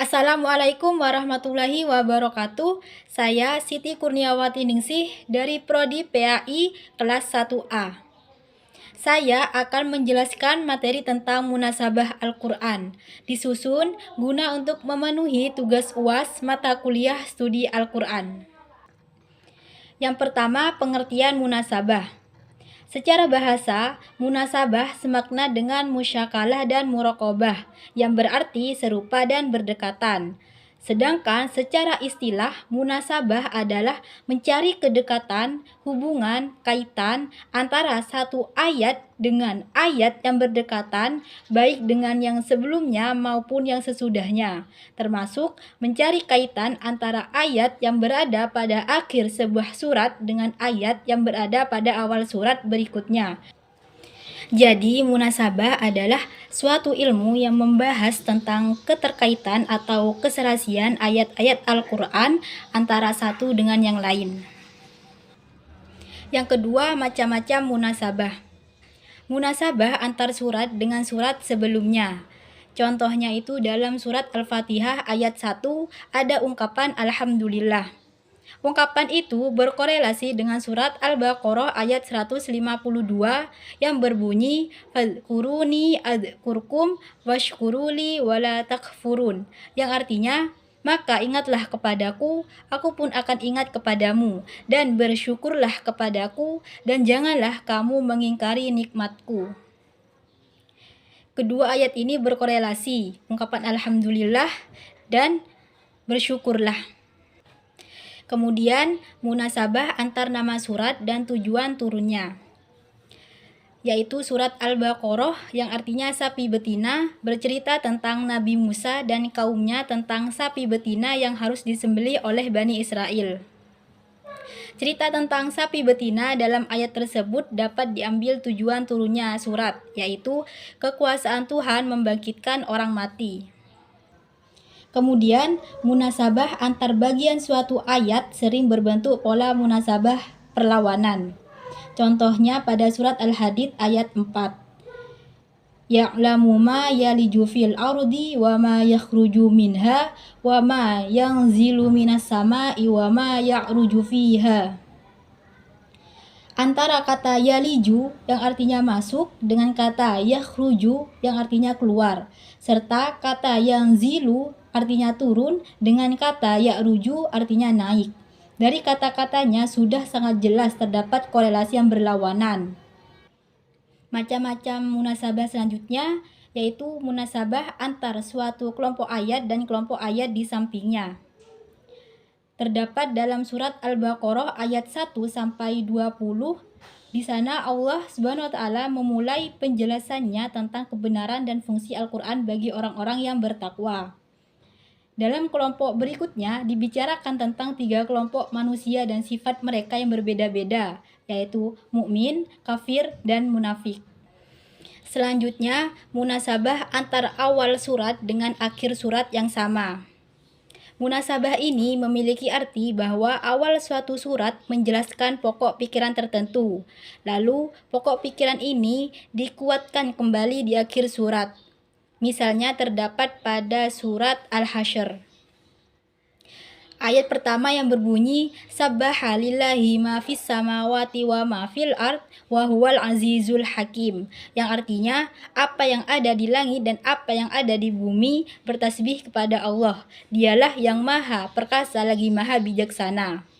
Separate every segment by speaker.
Speaker 1: Assalamualaikum warahmatullahi wabarakatuh. Saya Siti Kurniawati Ningsih dari Prodi PAI kelas 1A. Saya akan menjelaskan materi tentang munasabah Al-Quran, disusun guna untuk memenuhi tugas UAS mata kuliah studi Al-Quran. Yang pertama, pengertian munasabah. Secara bahasa, munasabah semakna dengan musyakalah dan muraqabah, yang berarti serupa dan berdekatan. Sedangkan secara istilah, munasabah adalah mencari kedekatan, hubungan, kaitan antara satu ayat dengan ayat yang berdekatan, baik dengan yang sebelumnya maupun yang sesudahnya, termasuk mencari kaitan antara ayat yang berada pada akhir sebuah surat dengan ayat yang berada pada awal surat berikutnya. Jadi, munasabah adalah suatu ilmu yang membahas tentang keterkaitan atau keserasian ayat-ayat Al-Quran antara satu dengan yang lain. Yang kedua, macam-macam munasabah. Munasabah antar surat dengan surat sebelumnya. Contohnya itu dalam surat Al-Fatihah ayat 1 ada ungkapan Alhamdulillah. Ungkapan itu berkorelasi dengan surat Al-Baqarah ayat 152 yang berbunyi Fadhkuruni adzkurkum washkuruli wala takfurun, yang artinya maka ingatlah kepadaku, aku pun akan ingat kepadamu, dan bersyukurlah kepadaku, dan janganlah kamu mengingkari nikmatku. Kedua ayat ini berkorelasi, ungkapan Alhamdulillah dan bersyukurlah. Kemudian, munasabah antar nama surat dan tujuan turunnya, yaitu surat Al-Baqarah yang artinya sapi betina, bercerita tentang Nabi Musa dan kaumnya tentang sapi betina yang harus disembelih oleh Bani Israel. Cerita tentang sapi betina dalam ayat tersebut dapat diambil tujuan turunnya surat, yaitu kekuasaan Tuhan membangkitkan orang mati. Kemudian, munasabah antar bagian suatu ayat sering berbentuk pola munasabah perlawanan. Contohnya pada surat Al-Hadid ayat 4. Ya'lamu ma yaliju fil ardi wa ma yakhruju minha wa ma yanzilu minas sama'i wa ma ya'ruju fiha. Antara kata yaliju yang artinya masuk dengan kata yakhruju yang artinya keluar, serta kata yanzilu artinya turun dengan kata ya'ruju artinya naik. Dari kata-katanya sudah sangat jelas terdapat korelasi yang berlawanan. Macam-macam munasabah selanjutnya yaitu munasabah antar suatu kelompok ayat dan kelompok ayat di sampingnya. Terdapat dalam surat Al-Baqarah ayat 1 sampai 20. Di sana Allah Subhanahu wa taala memulai penjelasannya tentang kebenaran dan fungsi Al-Qur'an bagi orang-orang yang bertakwa. Dalam kelompok berikutnya dibicarakan tentang 3 kelompok manusia dan sifat mereka yang berbeda-beda, yaitu mukmin, kafir, dan munafik. Selanjutnya, munasabah antar awal surat dengan akhir surat yang sama. Munasabah ini memiliki arti bahwa awal suatu surat menjelaskan pokok pikiran tertentu, lalu pokok pikiran ini dikuatkan kembali di akhir surat. Misalnya terdapat pada surat Al-Hasyr. Ayat pertama yang berbunyi Sabbaha lillahi ma fis samawati wa ma fil ard wa huwal azizul hakim, yang artinya apa yang ada di langit dan apa yang ada di bumi bertasbih kepada Allah, dialah yang maha perkasa lagi maha bijaksana.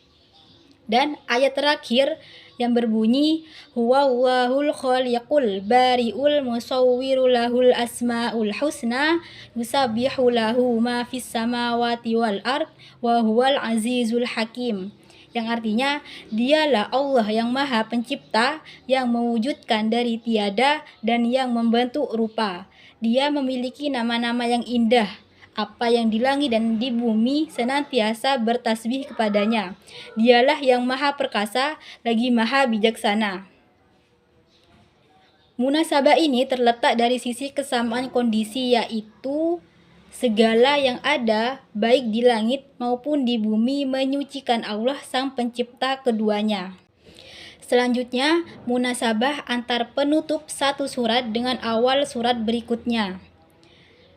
Speaker 1: Dan ayat terakhir yang berbunyi Huwallahul khaliqul bari'ul musawwiru lahul asma'ul husna yusabbihu lahu ma fis samawati wal ard wa huwal azizul hakim, yang artinya dialah Allah yang maha pencipta, yang mewujudkan dari tiada dan yang membentuk rupa. Dia memiliki nama-nama yang indah. Apa yang di langit dan di bumi senantiasa bertasbih kepadanya. Dialah yang maha perkasa lagi maha bijaksana. Munasabah ini terletak dari sisi kesamaan kondisi, yaitu segala yang ada baik di langit maupun di bumi menyucikan Allah sang pencipta keduanya. Selanjutnya, munasabah antar penutup satu surat dengan awal surat berikutnya.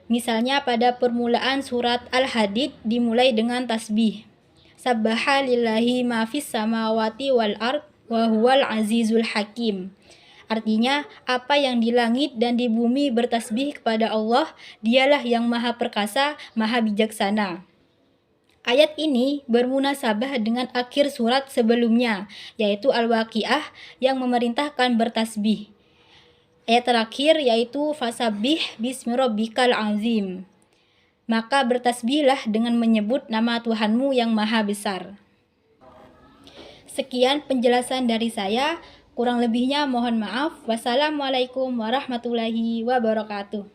Speaker 1: Misalnya pada permulaan surat Al-Hadid dimulai dengan tasbih. Sabbaha lillahi ma fis samawati wal ard wa huwal azizul hakim. Artinya, apa yang di langit dan di bumi bertasbih kepada Allah, dialah yang maha perkasa, maha bijaksana. Ayat ini bermunasabah dengan akhir surat sebelumnya, yaitu Al-Waqiah yang memerintahkan bertasbih. Ayat terakhir yaitu Fasabbih bismi rabbikal azim. Maka bertasbihlah dengan menyebut nama Tuhanmu yang maha besar. Sekian penjelasan dari saya. Kurang lebihnya mohon maaf. Wassalamualaikum warahmatullahi wabarakatuh.